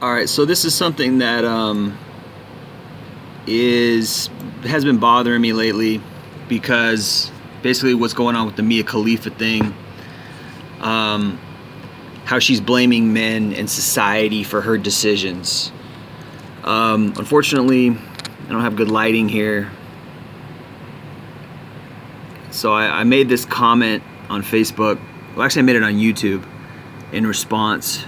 All right, so this is something that is has been bothering me lately because basically what's going on with the Mia Khalifa thing, how she's blaming men and society for her decisions. Unfortunately, I don't have good lighting here, so I made this comment on Facebook. Well, actually, I made it on YouTube in response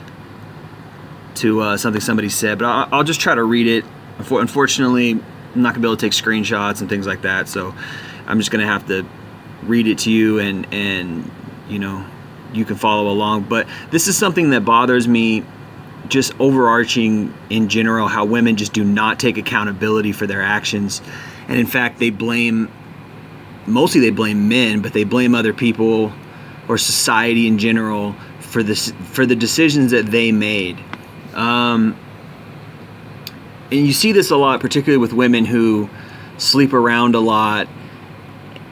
to something somebody said, but I'll just try to read it. Unfortunately, I'm not gonna be able to take screenshots and things like that, so I'm just gonna have to read it to you, and you know, you can follow along. But this is something that bothers me, just overarching in general, how women just do not take accountability for their actions, and in fact they blame men, but they blame other people or society in general for the decisions that they made. And you see this a lot, particularly with women who sleep around a lot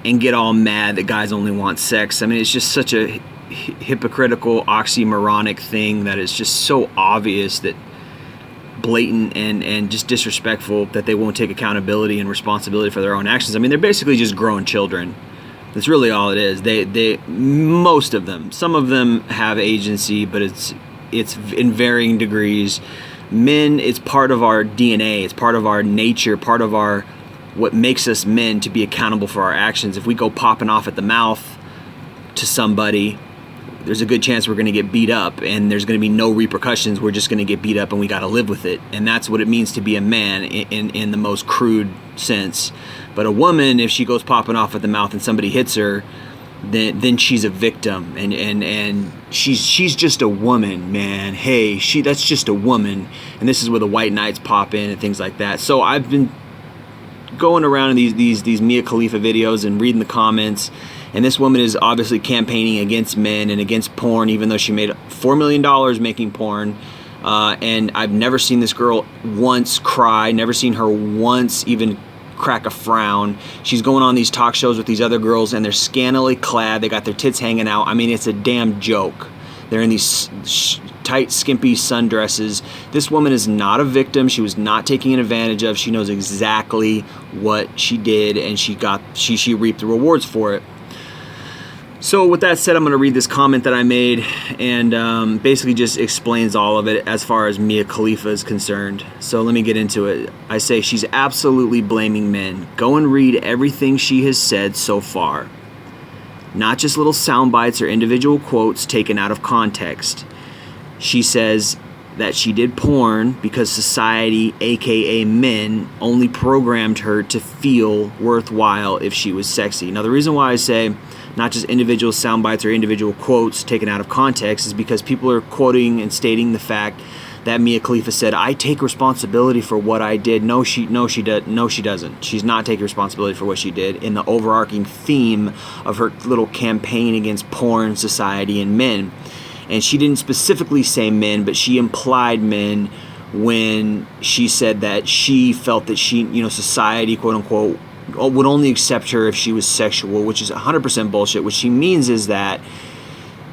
and get all mad that guys only want sex. I mean, it's just such a hypocritical, oxymoronic thing that is just so obvious, that blatant and just disrespectful, that they won't take accountability and responsibility for their own actions. I mean, they're basically just grown children. That's really all it is. They most of them, some of them have agency, but it's in varying degrees. Men, it's part of our DNA, it's part of our nature, part of our what makes us men, to be accountable for our actions. If we go popping off at the mouth to somebody, there's a good chance we're going to get beat up, and there's going to be no repercussions. We're just going to get beat up, and we got to live with it. And that's what it means to be a man in the most crude sense. But a woman, if she goes popping off at the mouth and somebody hits her, then she's a victim, and she's just a woman, man. Hey, that's just a woman. And this is where the white knights pop in and things like that. So I've been going around in these Mia Khalifa videos and reading the comments, and this woman is obviously campaigning against men and against porn, even though she made $4 million making porn. And I've never seen this girl once cry, never seen her once even crack a frown. She's going on these talk shows with these other girls, and they're scantily clad. They got their tits hanging out. I mean, it's a damn joke. They're in these tight, skimpy sundresses. This woman is not a victim. She was not taken advantage of. She knows exactly what she did, and she reaped the rewards for it. So with that said, I'm going to read this comment that I made, and basically just explains all of it as far as Mia Khalifa is concerned. So let me get into it. I say she's absolutely blaming men. Go and read everything she has said so far. Not just little sound bites or individual quotes taken out of context. She says that she did porn because society, aka men, only programmed her to feel worthwhile if she was sexy. Now the reason why I say not just individual sound bites or individual quotes taken out of context is because people are quoting and stating the fact that Mia Khalifa said, "I take responsibility for what I did." No, she doesn't. She's not taking responsibility for what she did in the overarching theme of her little campaign against porn, society, and men. And she didn't specifically say men, but she implied men when she said that she felt that society, quote unquote, would only accept her if she was sexual, which is 100% bullshit. What she means is that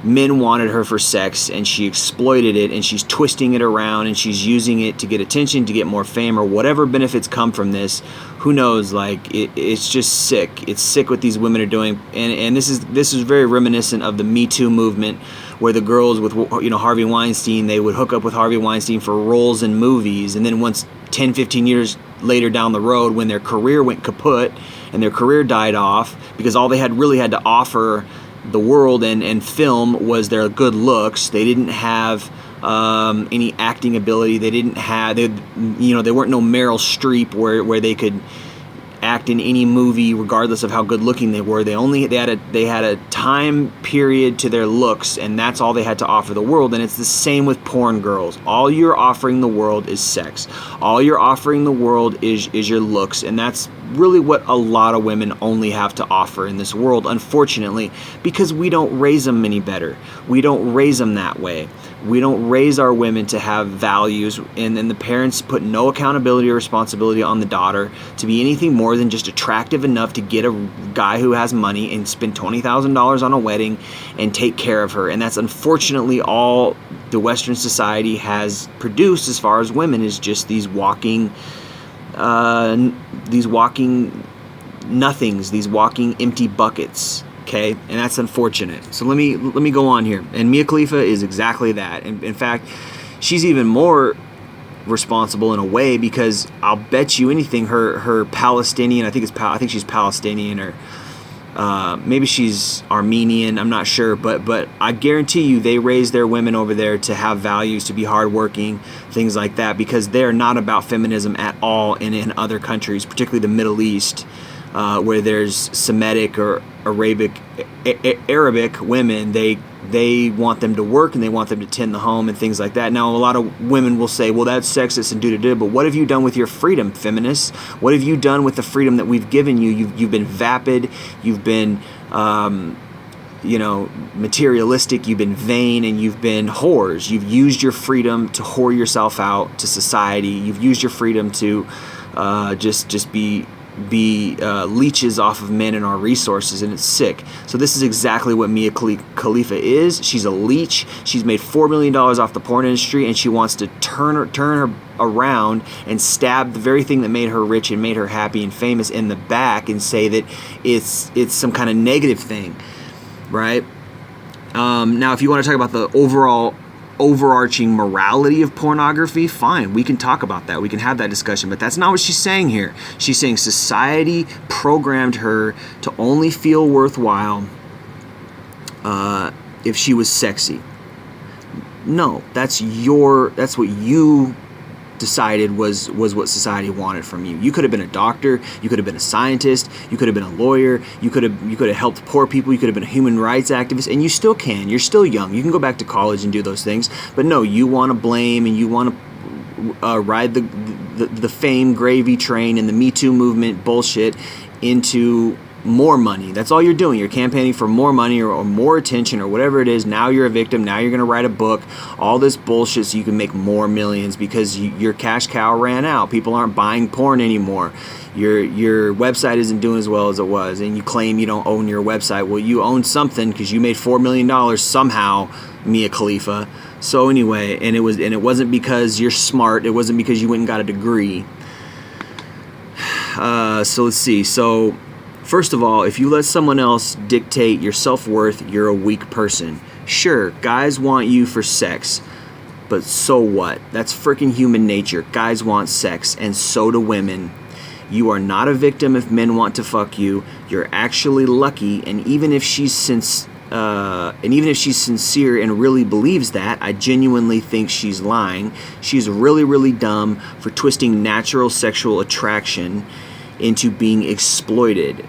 men wanted her for sex, and she exploited it, and she's twisting it around, and she's using it to get attention, to get more fame, or whatever benefits come from this. Who knows? Like, it's just sick. It's sick what these women are doing, and this is very reminiscent of the Me Too movement, where the girls with Harvey Weinstein, they would hook up with Harvey Weinstein for roles in movies, and then once 10, 15 years later down the road, when their career went kaput and their career died off because all they really had to offer the world and film was their good looks. They didn't have any acting ability. They didn't have, they weren't no Meryl Streep where they could act in any movie regardless of how good looking they were. They had a time period to their looks, and that's all they had to offer the world. And it's the same with porn girls. All you're offering the world is sex. All you're offering the world is your looks, and that's really what a lot of women only have to offer in this world, unfortunately, because we don't raise them any better. We don't raise them that way. We don't raise our women to have values, and then the parents put no accountability or responsibility on the daughter to be anything more than just attractive enough to get a guy who has money and spend $20,000 on a wedding and take care of her. And that's unfortunately all the Western society has produced as far as women, is just these walking nothings, these walking empty buckets. Okay, and that's unfortunate. So let me go on here. And Mia Khalifa is exactly that. And in fact, she's even more responsible in a way, because I'll bet you anything her Palestinian, I think she's Palestinian, or maybe she's Armenian, I'm not sure, but I guarantee you they raise their women over there to have values, to be hardworking, things like that, because they're not about feminism at all in other countries, particularly the Middle East, where there's Semitic or Arabic women. They want them to work, and they want them to tend the home and things like that. Now, a lot of women will say, well, that's sexist and do, but what have you done with your freedom, feminists? What have you done with the freedom that we've given you? You've been vapid, you've been materialistic, you've been vain, and you've been whores. You've used your freedom to whore yourself out to society. You've used your freedom to just be leeches off of men and our resources, and it's sick. So this is exactly what Mia Khalifa is. She's a leech. She's made $4 million off the porn industry, and she wants to turn her around and stab the very thing that made her rich and made her happy and famous in the back, and say that it's some kind of negative thing, right? Now, if you want to talk about the overarching morality of pornography, fine, we can talk about that, we can have that discussion, but that's not what she's saying here. She's saying society programmed her to only feel worthwhile if she was sexy. No, that's what you decided was what society wanted from you. You could have been a doctor, you could have been a scientist, you could have been a lawyer, you could have helped poor people, you could have been a human rights activist, and you still can. You're still young. You can go back to college and do those things. But no, you want to blame, and you want to ride the fame gravy train and the Me Too movement bullshit into more money. That's all you're doing. You're campaigning for more money or more attention or whatever it is. Now you're a victim. Now you're going to write a book. All this bullshit so you can make more millions, because your cash cow ran out. People aren't buying porn anymore. Your website isn't doing as well as it was, and you claim you don't own your website. Well, you own something, because you made $4 million somehow, Mia Khalifa. So anyway, and it wasn't because you're smart. It wasn't because you went and got a degree. So let's see. So first of all, if you let someone else dictate your self-worth, you're a weak person. Sure, guys want you for sex, but so what? That's freaking human nature. Guys want sex, and so do women. You are not a victim if men want to fuck you. You're actually lucky, and even if she's sincere and really believes that, I genuinely think she's lying. She's really, really dumb for twisting natural sexual attraction into being exploited.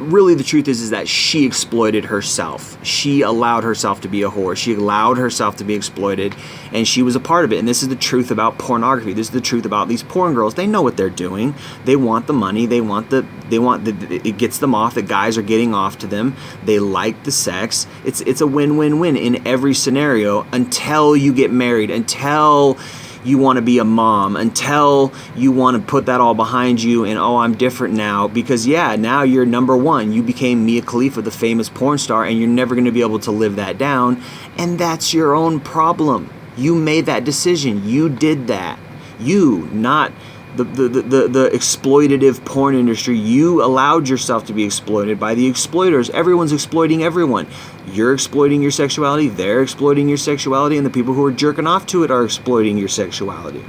Really, the truth is that she exploited herself. She allowed herself to be a whore. She allowed herself to be exploited, and she was a part of it. And this is the truth about pornography. This is the truth about these porn girls. They know what they're doing. They want the money. It gets them off. The guys are getting off to them. They like the sex. It's a win-win-win in every scenario, until you get married, until you want to be a mom, until you want to put that all behind you and, oh, I'm different now, because now you're number one. You became Mia Khalifa, the famous porn star, and you're never going to be able to live that down, and that's your own problem. You made that decision. You did that. You, not the exploitative porn industry. You allowed yourself to be exploited by the exploiters. Everyone's exploiting everyone. You're exploiting your sexuality, they're exploiting your sexuality, and the people who are jerking off to it are exploiting your sexuality.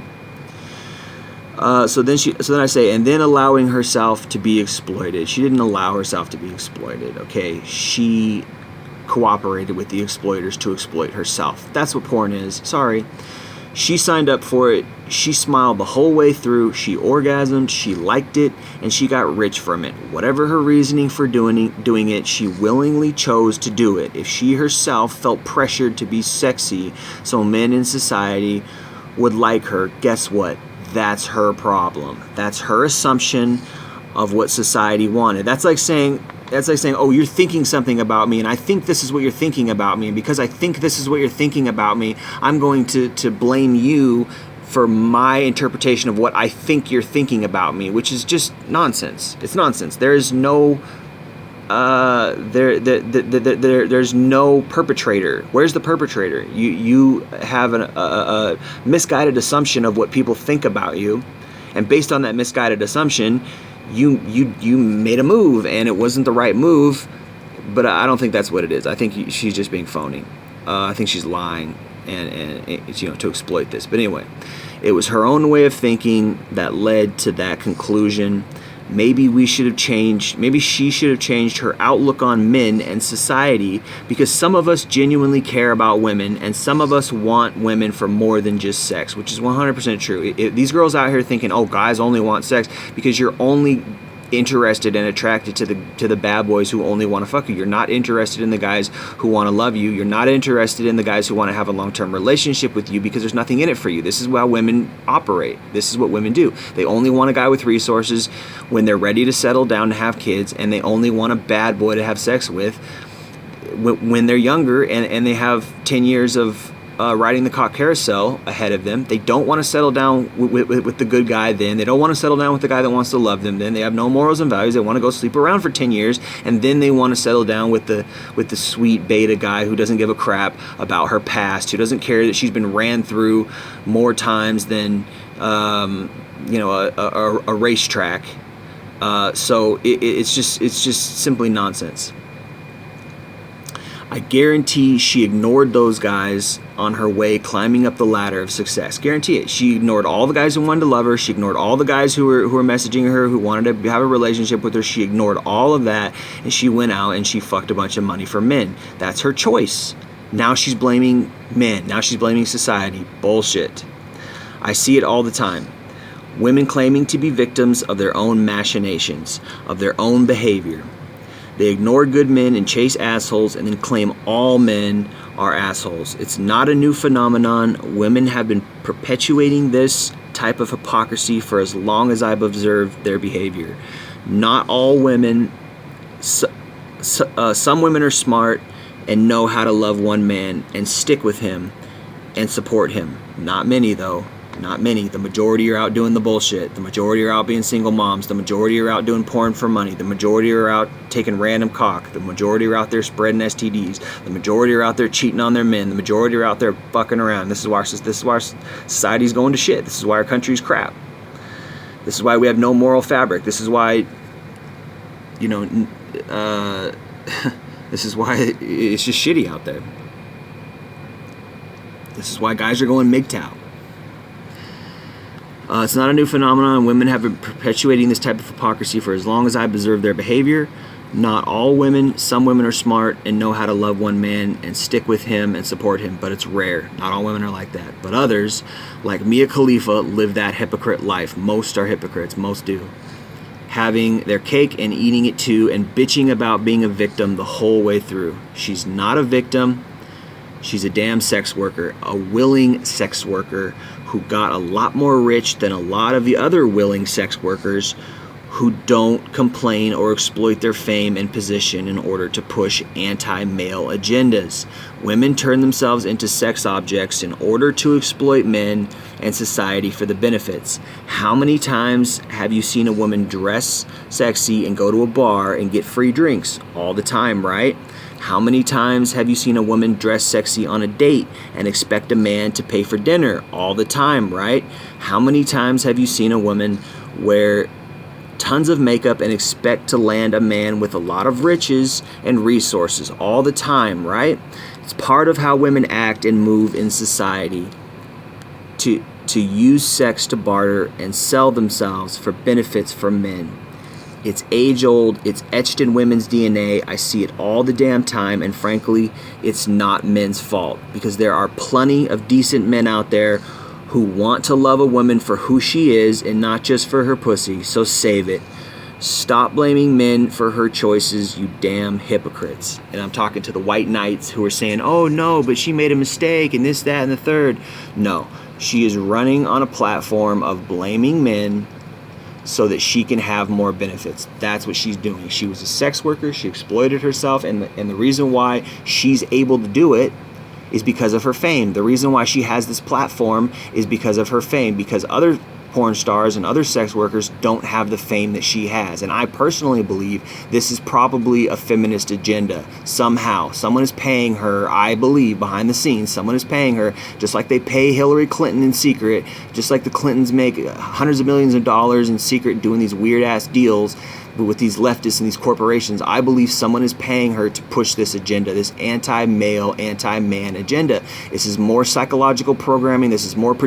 So then I say, and then allowing herself to be exploited. She didn't allow herself to be exploited, okay? She cooperated with the exploiters to exploit herself. That's what porn is. Sorry. She signed up for it. She smiled the whole way through. She orgasmed. She liked it, and she got rich from it. Whatever her reasoning for doing it, she willingly chose to do it. If she herself felt pressured to be sexy so men in society would like her, guess what? That's her problem. That's her assumption of what society wanted. That's like saying, that's like saying, oh, you're thinking something about me, and I think this is what you're thinking about me, and because I think this is what you're thinking about me, I'm going to blame you for my interpretation of what I think you're thinking about me, which is just nonsense. It's nonsense. There is no there's no perpetrator. Where's the perpetrator? You have a misguided assumption of what people think about you, and based on that misguided assumption, you made a move, and it wasn't the right move. But I don't think that's what it is. I think she's just being phony. I think she's lying and to exploit this. But anyway, it was her own way of thinking that led to that conclusion. Maybe we should have changed, maybe she should have changed her outlook on men and society, because some of us genuinely care about women, and some of us want women for more than just sex, which is 100% true. These girls out here thinking, oh, guys only want sex, because you're only interested and attracted to the bad boys who only want to fuck you. You're not interested in the guys who want to love you. You're not interested in the guys who want to have a long-term relationship with you, because there's nothing in it for you. This is how women operate. This is what women do. They only want a guy with resources when they're ready to settle down to have kids, and they only want a bad boy to have sex with when they're younger and they have 10 years of riding the cock carousel ahead of them. They don't want to settle down with the good guy then. They don't want to settle down with the guy that wants to love them then. They have no morals and values. They want to go sleep around for 10 years, and then they want to settle down with the sweet beta guy who doesn't give a crap about her past, who doesn't care that she's been ran through more times than a racetrack. So it's just simply nonsense. I guarantee she ignored those guys on her way climbing up the ladder of success. Guarantee it. She ignored all the guys who wanted to love her. She ignored all the guys who were messaging her, who wanted to have a relationship with her. She ignored all of that, and she went out and she fucked a bunch of money for men. That's her choice. Now she's blaming men. Now she's blaming society. Bullshit. I see it all the time. Women claiming to be victims of their own machinations, of their own behavior. They ignore good men and chase assholes, and then claim all men are assholes. It's not a new phenomenon. Women have been perpetuating this type of hypocrisy for as long as I've observed their behavior. Not all women, some women are smart and know how to love one man and stick with him and support him. Not many, though. Not many. The majority are out doing the bullshit. The majority are out being single moms. The majority are out doing porn for money. The majority are out taking random cock. The majority are out there spreading STDs. The majority are out there cheating on their men. The majority are out there fucking around. This is why society's going to shit. This is why our country's crap. This is why we have no moral fabric. This is why, this is why it's just shitty out there. This is why guys are going MGTOW. It's not a new phenomenon. Women have been perpetuating this type of hypocrisy for as long as I've observed their behavior. Not all women. Some women are smart and know how to love one man and stick with him and support him, but it's rare. Not all women are like that. But others, like Mia Khalifa, live that hypocrite life. Most are hypocrites. Most do. Having their cake and eating it too, and bitching about being a victim the whole way through. She's not a victim. She's a damn sex worker, a willing sex worker who got a lot more rich than a lot of the other willing sex workers who don't complain or exploit their fame and position in order to push anti-male agendas. Women turn themselves into sex objects in order to exploit men and society for the benefits. How many times have you seen a woman dress sexy and go to a bar and get free drinks? All the time, right? How many times have you seen a woman dress sexy on a date and expect a man to pay for dinner? All the time, right? How many times have you seen a woman wear tons of makeup and expect to land a man with a lot of riches and resources? All the time, right? It's part of how women act and move in society, to use sex to barter and sell themselves for benefits from men. It's age-old, it's etched in women's DNA. I see it all the damn time, and frankly, it's not men's fault, because there are plenty of decent men out there who want to love a woman for who she is and not just for her pussy, so save it. Stop blaming men for her choices, you damn hypocrites. And I'm talking to the white knights who are saying, oh no, but she made a mistake and this, that, and the third. No, she is running on a platform of blaming men so that she can have more benefits. That's what she's doing. She was a sex worker. She exploited herself, and the reason why she's able to do it is because of her fame. The reason why she has this platform is because of her fame, because other porn stars and other sex workers don't have the fame that she has. And I personally believe this is probably a feminist agenda. Somehow, someone is paying her, I believe, behind the scenes, someone is paying her, just like they pay Hillary Clinton in secret, just like the Clintons make hundreds of millions of dollars in secret doing these weird-ass deals with these leftists and these corporations. I believe someone is paying her to push this agenda, this anti-male, anti-man agenda. This is more psychological programming. This is more